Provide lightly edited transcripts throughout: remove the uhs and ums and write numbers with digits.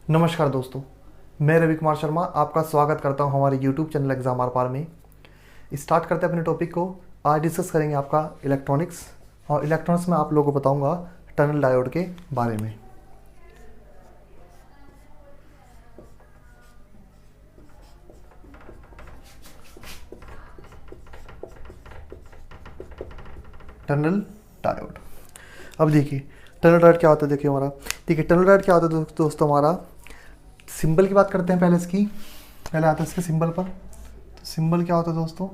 नमस्कार दोस्तों, मैं रवि कुमार शर्मा आपका स्वागत करता हूं हमारे YouTube चैनल एग्जाम आर पार में। स्टार्ट करते हैं अपने टॉपिक को। आज डिस्कस करेंगे आपका इलेक्ट्रॉनिक्स, और इलेक्ट्रॉनिक्स में आप लोगों को बताऊंगा टनल डायोड के बारे में। टनल डायोड, अब देखिए टनल डायोड क्या होता है। देखिए हमारा, ठीक है, टनल डायोड क्या होता है दोस्तों हमारा सिंबल की बात करते हैं पहले इसकी। पहले आता है इसके सिंबल पर। तो सिंबल क्या होता है दोस्तों,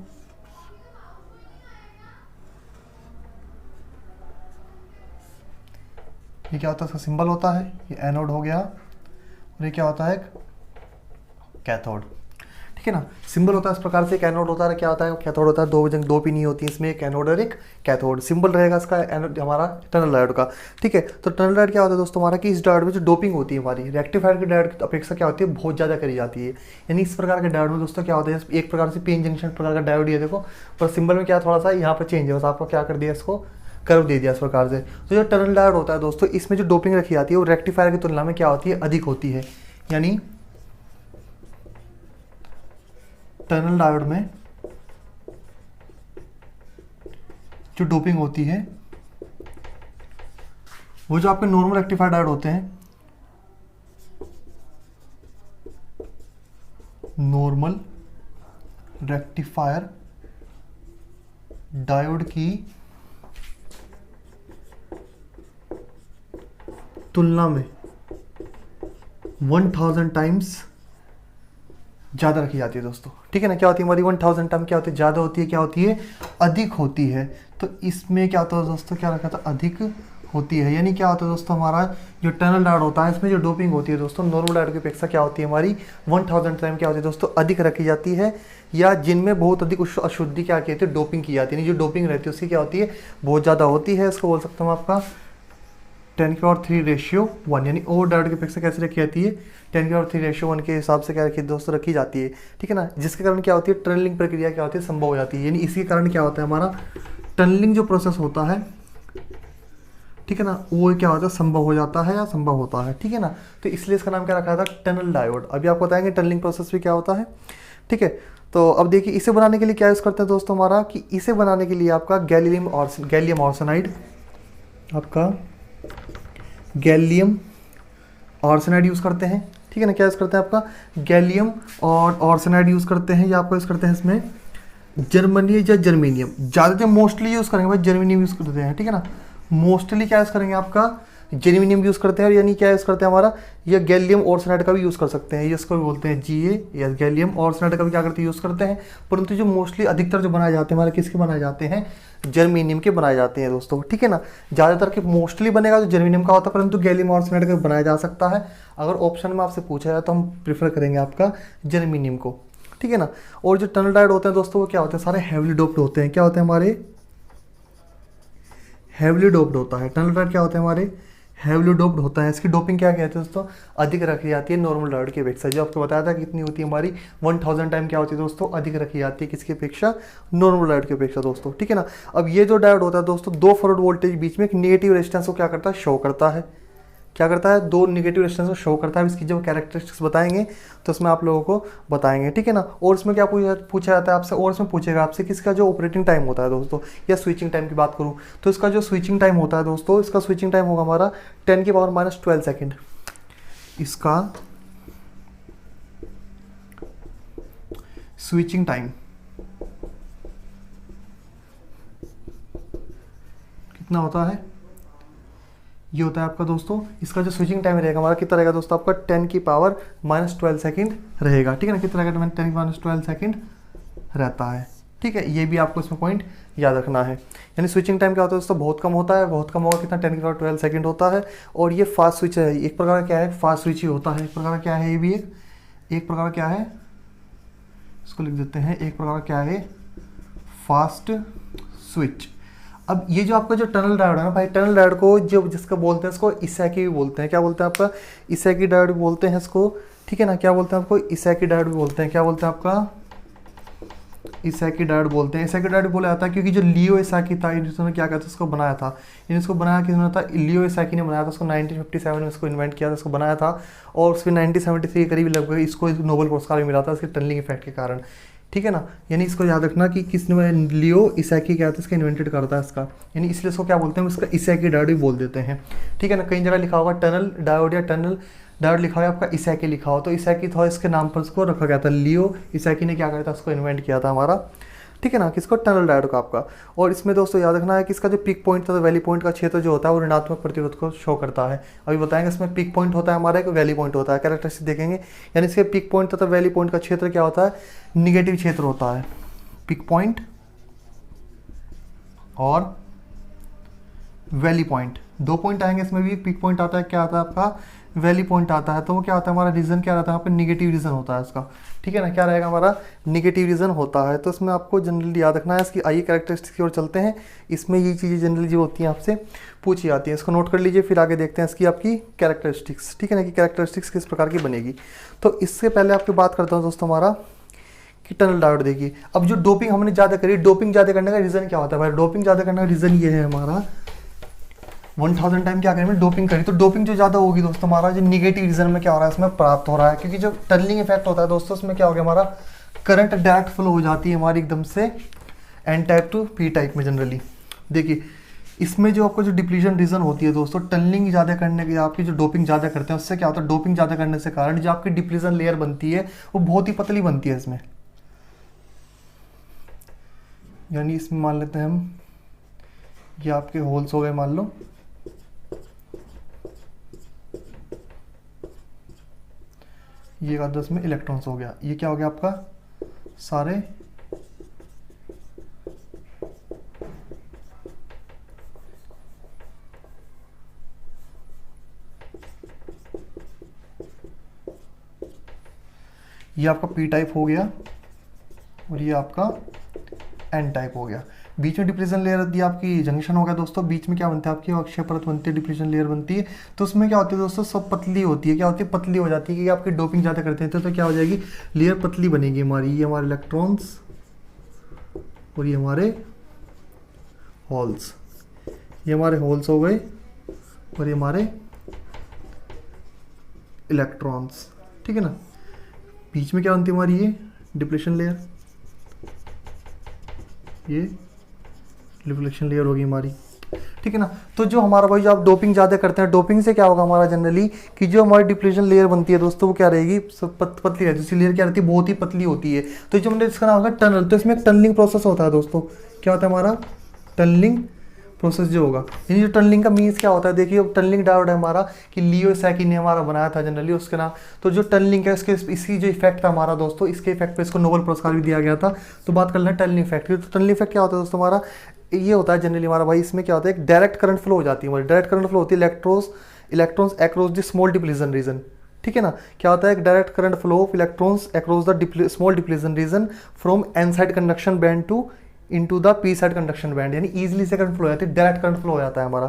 ये क्या होता है, इसका सिंबल होता है, ये एनोड हो गया, और ये क्या होता है, एक कैथोड। ठीक है ना, सिंबल होता है इस प्रकार से, एक एनोड होता है, क्या होता है, कैथोड होता है। दो पिनी होती है इसमें, एक एनोड और एक कैथोड। सिंबल रहेगा इसका एनोड हमारा टनल डायोड का। ठीक है, तो टनल डायोड क्या होता है दोस्तों हमारा कि इस डायोड में जो डोपिंग होती है हमारी रेक्टिफायर के डायोड की अपेक्षा क्या होती है, बहुत ज़्यादा करी जाती है। यानी इस प्रकार के डायोड में दोस्तों क्या होता है, एक प्रकार से पीएन जंक्शन प्रकार का डायोड है देखो, पर सिंबल में क्या थोड़ा सा यहाँ पर चेंज है, बस आपको क्या कर दिया, इसको कर्व दे दिया इस प्रकार से। तो जो टनल डायोड होता है दोस्तों, इसमें जो डोपिंग रखी जाती है वो रेक्टिफायर की तुलना में क्या होती है, अधिक होती है। यानी टनल डायोड में जो डोपिंग होती है वो जो आपके नॉर्मल रेक्टिफायर डायोड होते हैं, नॉर्मल रेक्टिफायर डायोड की तुलना में 1000 टाइम्स ज़्यादा रखी जाती है दोस्तों। ठीक है ना, क्या होती है हमारी 1000 टाइम क्या होती है, ज़्यादा होती है, क्या होती है, अधिक होती है। तो इसमें क्या होता है दोस्तों, क्या रखा था, अधिक होती है। यानी क्या होता है दोस्तों हमारा जो टनल डायोड होता है इसमें जो डोपिंग होती है दोस्तों, नॉर्मल डायोड की अपेक्षा क्या होती है हमारी 1000 टाइम क्या होती है दोस्तों, अधिक रखी जाती है। या जिनमें बहुत अधिक अशुद्धि क्या की जाती है, डोपिंग की जाती है। यानी जो डोपिंग रहती है उसकी क्या होती है, बहुत ज़्यादा होती है। इसको बोल सकता हूँ आपका 10⁻3:1, यानी और डायोड की अपेक्षा कैसे रखी जाती है, 10⁻3:1 के हिसाब से क्या रखी दोस्तों, रखी जाती है। ठीक है ना, जिसके कारण क्या होती है, टनलिंग प्रक्रिया क्या होती है, संभव हो जाती है। यानी इसी कारण क्या होता है हमारा टनलिंग जो प्रोसेस होता है, ठीक है ना, वो क्या होता है, संभव हो जाता है या संभव होता है। ठीक है ना, तो इसलिए इसका नाम क्या रखा था, टनल डायोड। अभी आपको बताएंगे टनलिंग प्रोसेस भी क्या होता है। ठीक है, तो अब देखिए इसे बनाने के लिए क्या यूज़ करते हैं दोस्तों हमारा, कि इसे बनाने के लिए आपका गैलियम आर्सेनाइड, आपका गैलियम आर्सेनाइड यूज़ करते हैं। ठीक है ना, क्या यूज़ करते हैं, आपका गैलियम और आर्सेनाइड यूज़ करते हैं, या आपको यूज़ करते हैं इसमें जर्मनी या जर्मेनियम। ज़्यादातर मोस्टली यूज़ करेंगे भाई जर्मेनियम यूज़ करते हैं। ठीक है ना, मोस्टली क्या यूज़ करेंगे, आपका जर्मेनियम यूज़ करते हैं। और यानी क्या यूज़ करते हैं हमारा, या गैलियम आर्सेनाइड का भी यूज़ कर सकते हैं, इसको भी बोलते हैं Ga, या गैलियम आर्सेनाइड का भी क्या करते हैं, यूज़ करते हैं। परंतु जो मोस्टली अधिकतर जो बनाए जाते हैं हमारे, किसके बनाए जाते हैं, जर्मेनियम के बनाए जाते हैं दोस्तों। ठीक है ना, ज़्यादातर के मोस्टली बनेगा तो जर्मेनियम का होता है, परंतु गैलियम आर्सेनाइड का बनाया जा सकता है। अगर ऑप्शन में आपसे पूछा जाए तो हम प्रीफर करेंगे आपका जर्मेनियम को। ठीक है ना, और जो टनल डायोड होते हैं दोस्तों वो क्या होते हैं, सारे हेवली डोप्ड होते हैं। क्या होते हैं हमारे, हेवली डोप्ड होता है। टनल डायोड क्या होते हैं हमारे, हेवली डोप्ड होता है। इसकी डोपिंग क्या कहते हैं दोस्तों, अधिक रखी जाती है नॉर्मल डायोड की अपेक्षा। जो आपको बताया था कितनी होती है हमारी 1000 टाइम क्या होती है दोस्तों, अधिक रखी जाती है किसकी अपेक्षा, नॉर्मल डायोड की अपेक्षा दोस्तों। ठीक है ना, अब ये जो डायोड होता है दोस्तों, दो फॉरवर्ड वोल्टेज बीच में एक नेगेटिव रेजिस्टेंस को क्या करता है, शो करता है। क्या करता है, दो निगेटिव रेजिस्टेंस को शो करता है। इसकी जब कैरेक्टरिस्टिक्स बताएंगे तो इसमें आप लोगों को बताएंगे। ठीक है ना, और इसमें क्या पूछा जाता है आपसे, और इसमें पूछेगा आपसे किसका जो ऑपरेटिंग टाइम होता है दोस्तों, या स्विचिंग टाइम की बात करूं तो इसका जो स्विचिंग टाइम होता है दोस्तों, इसका स्विचिंग टाइम होगा हमारा 10⁻⁻12 सेकेंड। इसका स्विचिंग टाइम कितना होता है, ये होता है आपका दोस्तों, इसका जो स्विचिंग टाइम रहेगा हमारा कितना रहेगा दोस्तों, आपका 10⁻12 सेकेंड रहेगा। ठीक है ना, कितना रहेगा, 10⁻12 सेकेंड रहता है। ठीक है, ये भी आपको इसमें पॉइंट याद रखना है। यानी स्विचिंग टाइम क्या होता है दोस्तों, बहुत कम होता है, बहुत कम होगा, कितना 10⁻12 सेकेंड होता है। और ये फास्ट स्विच है, एक प्रकार का क्या है, फास्ट स्विच ही होता है। एक प्रकार का क्या है, ये भी एक प्रकार क्या है, इसको लिख देते हैं, एक प्रकार क्या है, फास्ट स्विच। अब ये जो आपका जो टनल डायोड है ना भाई, टनल डायोड को जो जिसका बोलते हैं इसको इसेकी भी बोलते हैं। क्या बोलते हैं आपका, इसेकी डायोड भी बोलते हैं इसको। ठीक है ना, क्या बोलते हैं आपको, इसेकी डायोड भी बोलते हैं। क्या बोलते हैं आपका, इसाकी डायोड बोलते हैं। इसाकी डायोड बोला जाता है क्योंकि जो लियो इसाकी था इन्होंने क्या कहते हैं उसको बनाया था, इसको बनाया किसने था, लियो इसाकी ने बनाया था। उसको 1957 में इसको इन्वेंट किया था, इसको बनाया था और उसके 1973 के करीब लगभग इसको नोबेल पुरस्कार भी मिला था इसके टनलिंग इफेक्ट के कारण। ठीक है ना, यानी इसको याद रखना कि किसने, लियो इसाकी क्या था इसका इन्वेंटेड करता है इसका, यानी इसलिए इसको क्या बोलते हैं, इसका इसाकी डायोड भी बोल देते हैं। ठीक है ना, कई जगह लिखा होगा टनल डायोड या टनल डायोड लिखा हुआ है आपका इसाकी लिखा हो, तो इसाकी था इसके नाम पर उसको रखा गया था। लियो इसाकी ने क्या करा था, उसको इन्वेंट किया था हमारा। ठीक है ना, किसको, टनल डायोड का आपका। और इसमें दोस्तों याद रखना है कि इसका जो पीक पॉइंट था, तो वैली पॉइंट का क्षेत्र जो होता है वो ऋणात्मक प्रतिरोध को शो करता है। अभी बताएंगे इसमें पीक पॉइंट होता है हमारा, एक वैली पॉइंट होता है, कैरेक्टरिस्टिक देखेंगे। यानी इसके पीक पॉइंट तथा वैली पॉइंट का क्षेत्र क्या होता है, निगेटिव क्षेत्र होता है। पीक पॉइंट और वैली पॉइंट, दो पॉइंट आएंगे इसमें भी। पीक पॉइंट आता है, क्या आता है आपका, वैली पॉइंट आता है। तो वो क्या होता है हमारा रीजन, क्या रहता है यहाँ पे, निगेटिव रीजन होता है इसका। ठीक है ना, क्या रहेगा हमारा, निगेटिव रीजन होता है। तो इसमें आपको जनरली याद रखना है इसकी। आइए कैरेक्टरिस्टिक्स की ओर चलते हैं। इसमें ये चीज़ें जनरली जो होती हैं आपसे पूछी जाती हैं, इसको नोट कर लीजिए, फिर आगे देखते हैं इसकी आपकी कैरेक्टरिस्टिक्स। ठीक है ना, कि कैरेक्टरिस्टिक्स किस प्रकार की बनेगी। तो इससे पहले आपकी बात करता हूँ दोस्तों हमारा कि टनल डायोड देखिए। अब जो डोपिंग हमने ज़्यादा करी, डोपिंग ज़्यादा करने का रीज़न क्या होता है भाई, डोपिंग ज़्यादा करने का रीज़न ये है हमारा, 1000 टाइम क्या करेंगे, डोपिंग करी। तो डोपिंग जो ज़्यादा होगी दोस्तों हमारा जो निगेटिव रीजन में क्या हो रहा है, इसमें प्राप्त हो रहा है। क्योंकि जो टनलिंग इफेक्ट होता है दोस्तों, उसमें क्या हो गया हमारा, करंट डायरेक्ट फ्लो हो जाती है हमारी एकदम से N type to P type में जनरली। देखिए इसमें जो आपको जो डिप्लीशन रीजन होती है दोस्तों, टनलिंग ज़्यादा करने के, आपकी जो डोपिंग ज़्यादा करते हैं उससे क्या होता है, डोपिंग ज़्यादा करने से कारण जो आपकी डिप्लीशन लेयर बनती है वो बहुत ही पतली बनती है इसमें। यानी इसमें मान लेते हैं हम, ये आपके होल्स हो गए मान लो, ये का 10 में इलेक्ट्रॉन्स हो गया, ये क्या हो गया आपका सारे ये आपका पी टाइप हो गया और ये आपका एन टाइप हो गया। बीच में डिप्लीशन लेयर दी आपकी जंक्शन हो गया दोस्तों। बीच में क्या बनता है आपकी अक्षय परत बनती है, डिप्लीशन लेयर बनती है। तो उसमें क्या होती है दोस्तों, सब पतली होती है। क्या होती है, पतली हो जाती है, क्योंकि आपकी डोपिंग ज़्यादा करते हैं तो क्या हो जाएगी, लेयर पतली बनेगी हमारी। ये हमारे इलेक्ट्रॉन्स और ये हमारे होल्स, ये हमारे होल्स हो गए और ये हमारे इलेक्ट्रॉन्स। ठीक है ना, बीच में क्या बनती है हमारी, ये डिप्लीशन लेयर, ये डिप्लीशन लेयर होगी हमारी। ठीक है ना, तो जो हमारा भाई जो आप डोपिंग ज़्यादा करते हैं, डोपिंग से क्या होगा हमारा जनरली कि जो हमारी डिप्लीशन लेयर बनती है दोस्तों वो क्या रहेगी, पतली रहती है। इसकी लेयर क्या रहती है, बहुत ही पतली होती है। तो जो हमने इसका नाम होगा टनल, तो इसमें एक टनलिंग प्रोसेस होता है दोस्तों। क्या होता है हमारा, टनलिंग प्रोसेस जो होगा, यानी जो टनलिंग का मीन्स क्या होता है, देखिए टनलिंग डायोड है हमारा कि लियो इसाकी ने हमारा बनाया था जनरली उसके नाम। तो जो टनलिंग है इसके, इसकी जो इफेक्ट था हमारा दोस्तों, इसके इफेक्ट पे इसको नोबेल पुरस्कार भी दिया गया था। तो बात कर लें टनलिंग इफेक्ट की। तो टनलिंग इफेक्ट क्या होता है दोस्तों हमारा, ये होता है जनरली हमारा भाई, इसमें क्या होता है, एक डायरेक्ट करंट फ्लो हो जाती है हमारी। डायरेक्ट करंट फ्लो होती है electrons across the small depletion region. ठीक है ना, क्या होता है, एक direct current flow of electrons across the small depletion region from N side conduction band to into the P side conduction band. यानी इजीली से करंट फ्लो हो जाती है, डायरेक्ट करंट फ्लो हो जाता है हमारा।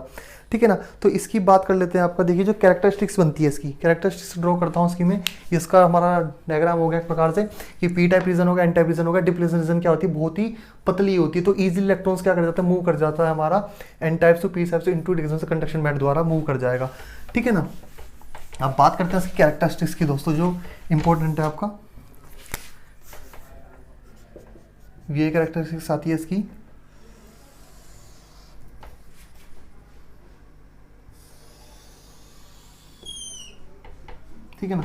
ठीक है ना, तो इसकी बात कर लेते हैं। आपका देखिए जो कैरेक्टरिस्टिक्स बनती है इसकी, कैरेक्टरिस्टिक्स ड्रॉ करता हूँ इसकी मैं। इसका हमारा डायग्राम हो गया एक प्रकार से कि पी टाइप रीजन हो गया, एन टाइप रीजन हो गया। डिप्लीशन रीजन क्या होती है, बहुत ही पतली होती है। तो इजीली इलेक्ट्रॉन्स क्या कर जाता है, मूव कर जाता है हमारा एन टाइप से पी टाइप से इनटू डिप्लीशन से कंडक्शन बैंड द्वारा मूव कर जाएगा। ठीक है ना, अब बात करते हैं इसकी कैरेक्टरिस्टिक्स की दोस्तों, जो इंपॉर्टेंट है आपका। ये कैरेक्टरिस्टिक्स आती है इसकी, ठीक है ना।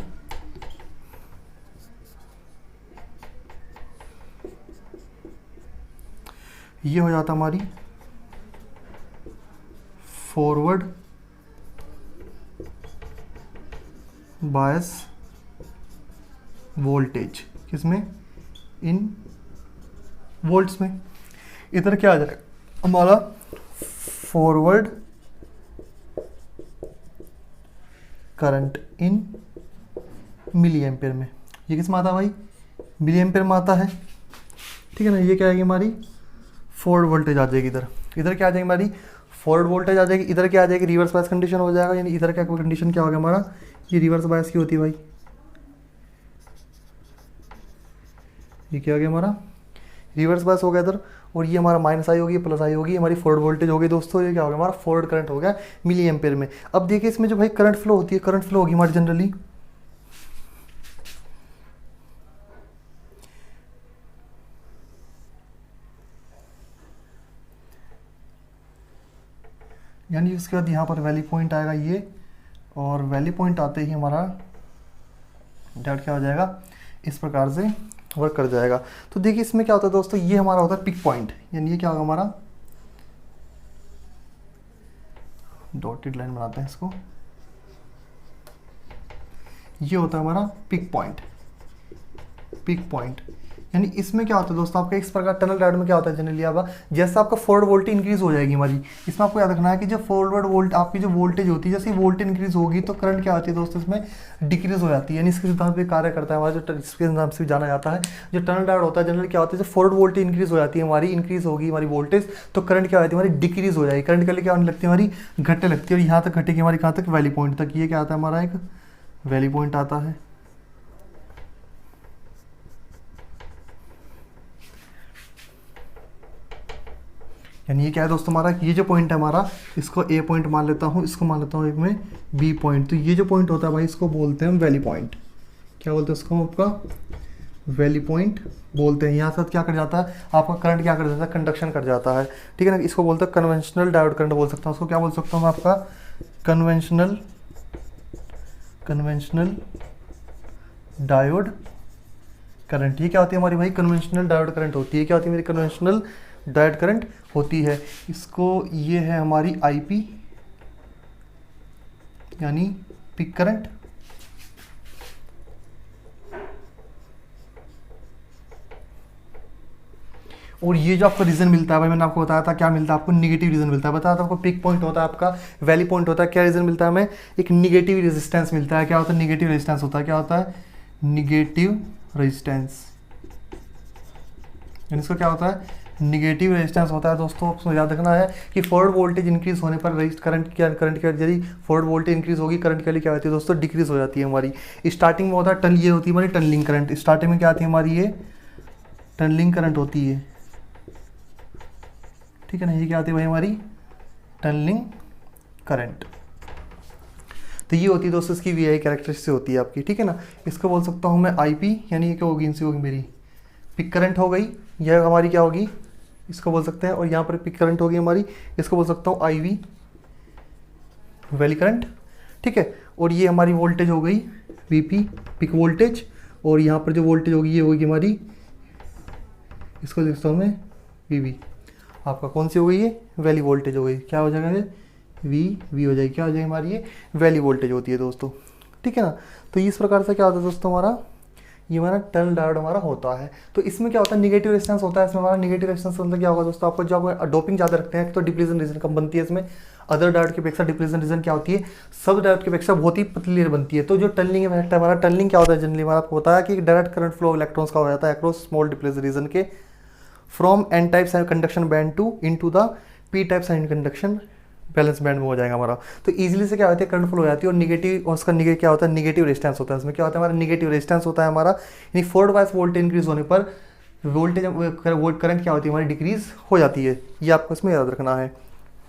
ये हो जाता हमारी फॉरवर्ड बायस वोल्टेज, किसमें, इन वोल्ट्स में। इधर क्या आ जाएगा हमारा, forward current in milliampere में। ये किस में आता है भाई, मिली एम्पेयर में आता है। ठीक है ना, ये क्या आएगी हमारी, फॉरवर्ड वोल्टेज आ जाएगी। इधर इधर क्या आ जाएगी हमारी, फॉरवर्ड वोल्टेज आ जाएगी। इधर क्या आ जाएगी, रिवर्स बायस कंडीशन हो जाएगा। यानी इधर क्या कंडीशन क्या हो गया हमारा, ये रिवर्स बायस की होती है भाई। ये क्या हो गया हमारा, रिवर्स बायस हो गया इधर, और ये हमारा माइनस आई होगी, प्लस आई होगी, हमारी फॉरवर्ड वोल्टेज हो गई दोस्तों, ये क्या हो गया हमारा फॉरवर्ड करंट हो गया मिली एम्पेयर में। अब देखिए इसमें जो भाई करंट फ्लो होती है, करंट फ्लो होगी हमारी जनरली यानी उसके बाद यहाँ पर वैली पॉइंट आएगा ये, और वैली पॉइंट आते ही हमारा डायरेक्ट क्या हो जाएगा, इस प्रकार से वर्क कर जाएगा। तो देखिए इसमें क्या होता है दोस्तों, ये हमारा होता है पिक पॉइंट, यानी ये क्या होगा हमारा, डॉटेड लाइन बनाते हैं इसको, ये होता है हमारा पिक पॉइंट। पिक पॉइंट यानी इसमें क्या होता है दोस्तों, आपका इस प्रकार टनल डायोड में क्या होता है जनरली, आप जैसे आपका फॉरवर्ड वोल्टेज इंक्रीज हो जाएगी हमारी, इसमें आपको याद रखना है कि जो फॉरवर्ड वोल्ट आपकी जो वोल्टेज होती है, जैसे वोल्टेज इंक्रीज होगी तो करंट क्या होती है दोस्तों इसमें डिक्रीज हो जाती है। यानी इसके सिद्धांत पे कार्य करता है हमारा, जो इसके नाम से जाना जाता है जो टनल डायोड होता है, जनरली क्या होता है, जब फॉरवर्ड वोल्टेज इंक्रीज हो जाती है हमारी, इंक्रीज होगी हमारी वोल्टेज, तो करंट क्या होती है हमारी डिक्रीज हो जाएगी, करंट के लिए क्या होने लगती है हमारी घटने लगती है, और यहाँ तक घटेगी हमारी कहाँ तक, वैली पॉइंट तक। ये क्या आता है हमारा एक वैली पॉइंट आता है। यानी ये क्या है दोस्तों हमारा, ये जो पॉइंट है हमारा, इसको ए पॉइंट मान लेता हूँ, इसको मान लेता हूँ एक में बी पॉइंट। तो ये जो पॉइंट होता है भाई, इसको बोलते हैं हम वैली पॉइंट। क्या बोलते हैं इसको हम आपका वैली पॉइंट बोलते हैं। यहाँ से क्या कर जाता है आपका करंट, क्या कर जाता है कंडक्शन कर जाता है, ठीक है ना। इसको बोलते हैं कन्वेंशनल डायोड करंट बोल सकता हूँ, उसको क्या बोल सकता हूँ मैं आपका कन्वेंशनल डायोड करंट। ये क्या होती है हमारी भाई कन्वेंशनल डायोड करंट होती है। क्या होती है मेरी कन्वेंशनल डायोड करंट होती है। इसको ये है हमारी आईपी यानी पिक करंट, और ये जो आपको रीजन मिलता है भाई, मैंने आपको बताया था क्या मिलता है आपको, निगेटिव रीजन मिलता है। बताया था आपको पिक पॉइंट होता है आपका, वैली पॉइंट होता है, क्या रीजन मिलता है हमें, एक निगेटिव रेजिस्टेंस मिलता है। क्या होता है निगेटिव रेजिस्टेंस होता है, क्या होता है निगेटिव रेजिस्टेंस, इसको क्या होता है निगेटिव रेजिस्टेंस होता है। दोस्तों आपको याद रखना है कि फॉरवर्ड वोल्टेज इंक्रीज होने पर करंट की यदि फॉरवर्ड वोल्टेज इंक्रीज होगी, करंट के लिए क्या होती है दोस्तों डिक्रीज हो जाती है हमारी। स्टार्टिंग में होता है टन, ये होती है हमारी टनलिंग करंट। स्टार्टिंग में क्या आती है हमारी, ये टनलिंग करंट होती है, ठीक है ना। ये क्या आती है भाई हमारी टनलिंग करंट। तो ये होती है दोस्तों इसकी वी आई कैरेक्टरिस्टिक होती है आपकी, ठीक है ना। इसको बोल सकता हूँ मैं आई पी, यानी ये क्या होगी, इनसे होगी मेरी पिक करंट हो गई, यह हमारी क्या होगी इसको बोल सकते हैं, और यहाँ पर पिक करंट होगी हमारी, इसको बोल सकता हूँ आई वी वैली करंट, ठीक है। और ये हमारी वोल्टेज हो गई वी पी पिक वोल्टेज, और यहाँ पर जो वोल्टेज होगी ये होगी हमारी, इसको लिखता हूँ मैं वी वी। आपका कौन सी हो गई ये वैली वोल्टेज हो गई, क्या हो जाएगा ये वी हो जाएगी, क्या हो जाएगी हमारी ये वैली वोल्टेज होती है दोस्तों, ठीक है ना। तो इस प्रकार से क्या होता है दोस्तों हमारा, ये हमारा टनल डायोड हमारा होता है। तो इसमें क्या होता है निगेटिव रेजिस्टेंस होता है। इसमें हमारा निगेटिव रेजिस्टेंस मतलब क्या होगा दोस्तों, आपको जब डोपिंग ज़्यादा रखते हैं तो डिप्लीशन रीजन कम बनती है इसमें। अदर डायोड की अपेक्षा डिप्लीशन रीजन क्या होती है, सब डायोड की अपेक्षा बहुत ही पतली लेयर बनती है। तो जो टनलिंग इफेक्ट है हमारा, टनलिंग क्या होता है जनरली हमारा आपको बताया कि डायरेक्ट करंट फ्लो इलेक्ट्रॉन्स का हो जाता है अक्रॉस स्मॉल डिप्लीशन रीजन के from N type semiconduction band to into the P type semiconduction valence band में हो जाएगा हमारा। तो इजीली से क्या होता है करंट फ्लो हो जाती है। और निगेटिव, और उसका क्या होता है निगेटिव रेजिस्टेंस होता है। इसमें क्या होता है हमारा निगेटिव रेजिस्टेंस होता है हमारा, यानी फॉरवर्ड बायस वोल्टेज इंक्रीज होने पर वोल्टेज करंट क्या होती है हमारी डिक्रीज हो जाती है। ये आपको इसमें याद रखना है,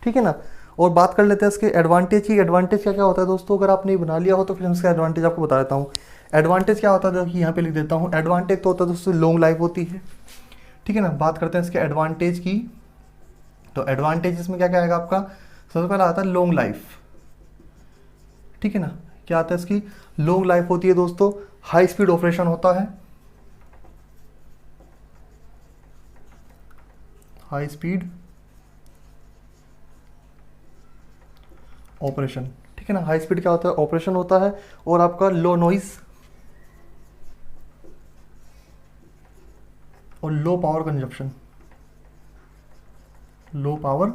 ठीक है ना। और बात कर लेते हैं इसके एडवांटेज की। एडवांटेज क्या क्या होता है दोस्तों, अगर आपने बना लिया हो तो फिर इसका एडवांटेज आपको बता देता हूँ। एडवांटेज क्या होता है देखिए यहाँ पे लिख देता हूँ। एडवांटेज तो होता है दोस्तों लॉन्ग लाइफ होती है, ठीक है ना। बात करते हैं इसके एडवांटेज की। तो एडवांटेज इसमें क्या क्या आएगा आपका, सबसे पहला आता है लॉन्ग लाइफ, ठीक है ना। क्या आता है इसकी लॉन्ग लाइफ होती है दोस्तों। हाई स्पीड ऑपरेशन होता है, हाई स्पीड ऑपरेशन, ठीक है ना। हाई स्पीड क्या होता है ऑपरेशन होता है। और आपका लो नॉइज और low power consumption, low power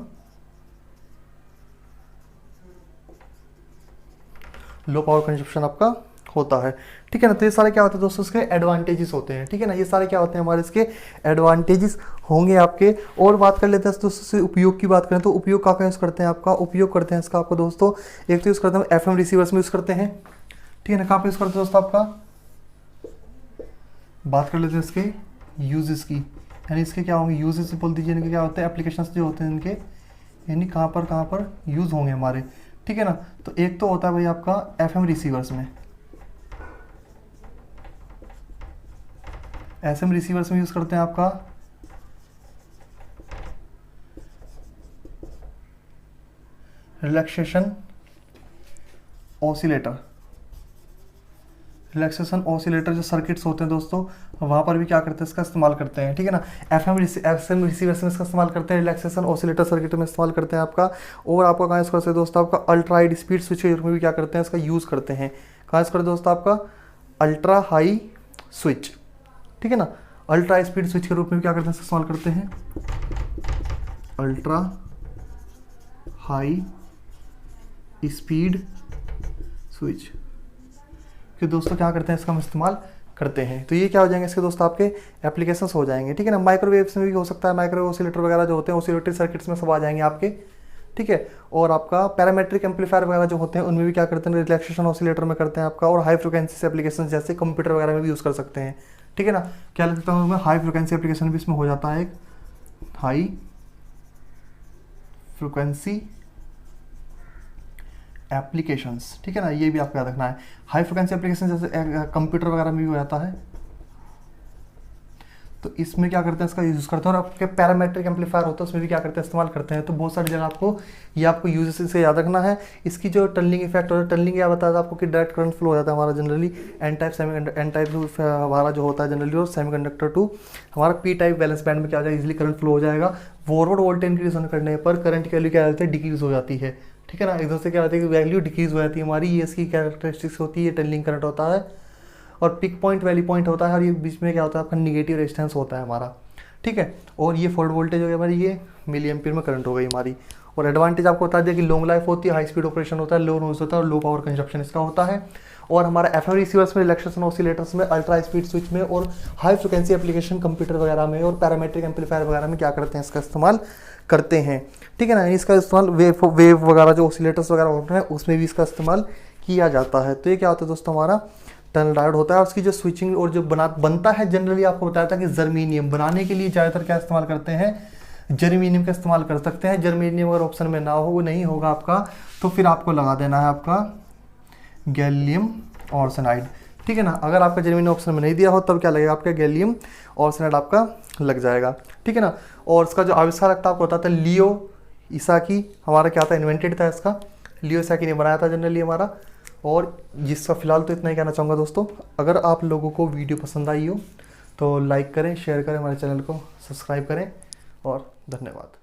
consumption आपका होता है, ठीक है ना। तो ये सारे क्या होते हैं दोस्तों इसके एडवांटेजेस होते हैं, ठीक है ना। ये सारे क्या होते हैं हमारे इसके एडवांटेजेस होंगे आपके। और बात कर लेते हैं दोस्तों से उपयोग की बात करें तो उपयोग का यूज़ करते हैं आपका, उपयोग करते हैं इसका आपको दोस्तों। एक तो यूज़ करते हैं एफएम रिसीवर्स में यूज़ करते हैं, ठीक है ना। कहाँ पे यूज़ करते हैं दोस्तों आपका, बात कर लेते हैं इसके यूजेस की। यानी इसके क्या होंगे यूजेस बोल दीजिए, इनके क्या होते हैं एप्लीकेशंस जो होते हैं इनके, यानी कहाँ पर यूज़ होंगे हमारे, ठीक है ना। तो एक तो होता है भाई आपका एफएम रिसीवर्स में, एफएम रिसीवर्स में यूज़ करते हैं आपका रिलैक्सेशन ऑसिलेटर, रिलैक्सेशन ऑसिलेटर जो सर्किट्स होते हैं दोस्तों, वहाँ पर भी क्या करते हैं इसका इस्तेमाल करते हैं, ठीक है ना। एफएम रिसीवर्स में इसका इस्तेमाल करते हैं, रिलैक्सेशन ऑसिलेटर सर्किट में इस्तेमाल करते हैं आपका। और आपका कहाँ यूज़ करते हैं दोस्तों, आपका अल्ट्रा हाई स्पीड स्विच में भी क्या करते हैं इसका यूज़ करते हैं। कहाँ यूज़ करते हैं दोस्तों आपका अल्ट्रा हाई स्विच, ठीक है ना। अल्ट्रा हाई स्पीड स्विच के रूप में भी क्या करते हैं इसका इस्तेमाल करते हैं, अल्ट्रा हाई स्पीड स्विच कि दोस्तों क्या करते हैं इसका हम इस्तेमाल करते हैं। तो ये क्या हो जाएंगे इसके दोस्तों आपके एप्लीकेशंस हो जाएंगे, ठीक है ना। माइक्रोवेव्स में भी हो सकता है, माइक्रोवेव ऑसिलेटर वगैरह जो होते हैं ऑसिलेटरी सर्किट्स में सब आ जाएंगे आपके, ठीक है। और आपका पैरामेट्रिक एम्पलीफायर वगैरह जो होते हैं उनमें भी क्या करते हैं रिलैक्सेशन ऑसिलेटर में करते हैं आपका। और हाई फ्रिक्वेंसी एप्लीकेशन जैसे कंप्यूटर वगैरह में भी यूज़ कर सकते हैं, ठीक है ना। क्या लगता है उसमें हाई फ्रिक्वेंसी एप्लीकेशन भी इसमें हो जाता है, एक हाई फ्रिक्वेंसी एप्लीकेशंस, ठीक है ना। ये भी आपको याद रखना है। हाई फ्रिक्वेंसी एप्लीकेशन जैसे कंप्यूटर वगैरह में भी हो जाता है, तो इसमें क्या करते हैं इसका यूज़ करते हैं। और आपके पैरामेट्रिक एम्पलीफायर होता है उसमें भी क्या करते हैं इस्तेमाल करते हैं। तो बहुत सारी जगह आपको यूजेस से याद रखना है। इसकी जो टनलिंग इफेक्ट होता है, टनलिंग क्या बताया था आपको कि डायरेक्ट करंट फ्लो हो जाता है हमारा जनरली एन टाइप हमारा जो होता है जनरली, और सेमीकंडक्टर टू हमारा पी टाइप बैलेंस बैंड में क्या हो जाएगा इजिली करंट फ्लो हो जाएगा। फॉरवर्ड वोल्टेज इंक्रीज होने करने पर करंट की वैल्यू क्या होती है डिक्रीज हो जाती है, ठीक है ना। एकदम से क्या होता है कि वैल्यू डिक्रीज हो जाती है हमारी, ये इसकी कैरेक्टरिस्टिक्स होती है, टनलिंग करंट होता है। और पिक पॉइंट वैली पॉइंट होता है, और ये बीच में क्या होता है आपका निगेटिव रेजिस्टेंस होता है हमारा, ठीक है। और ये फॉल्ट वोल्टेज हो गई हमारी, ये मिली एम्पीयर में करंट हो गई हमारी। और एडवांटेज आपको बता दिया कि लॉन्ग लाइफ होती है, हाई स्पीड ऑपरेशन होता है, लो नॉइज होता है और लो पावर कंजप्शन इसका होता है। और हमारा एफएम रिसीवर्स में, रिलैक्सेशन ऑसिलेटर्स में, अल्ट्रा स्पीड स्विच में और हाई फ्रिक्वेंसी एप्लीकेशन कंप्यूटर वगैरह में और पैरामेट्रिक एम्पलीफायर वगैरह में क्या करते हैं इसका इस्तेमाल करते हैं, ठीक है ना। इसका इस्तेमाल वेव वगैरह जो ऑसिलेटर्स वगैरह होते हैं उसमें भी इसका इस्तेमाल किया जाता है। तो ये क्या होता है दोस्तों हमारा टनल डायोड होता है। और उसकी जो स्विचिंग और जो बनता है जनरली आपको बताया था कि जर्मीनियम बनाने के लिए ज़्यादातर क्या इस्तेमाल करते हैं, जर्मीनियम का इस्तेमाल कर सकते हैं। जर्मीनियम अगर ऑप्शन में ना हो, वो नहीं होगा आपका, तो फिर आपको लगा देना है आपका गैलियम आर्सेनाइड, ठीक है ना। अगर आपका जर्मीनियम ऑप्शन में नहीं दिया हो तब क्या लगेगा आपका गैलियम आर्सेनाइड आपका लग जाएगा, ठीक है ना। और इसका जो आविष्कार था आपको बताता है लियो इसाकी, हमारा क्या था इन्वेंटेड था इसका, लियो इसाकी ने बनाया था जनरली हमारा। और जिसका फिलहाल तो इतना ही कहना चाहूँगा दोस्तों। अगर आप लोगों को वीडियो पसंद आई हो तो लाइक करें, शेयर करें, हमारे चैनल को सब्सक्राइब करें और धन्यवाद।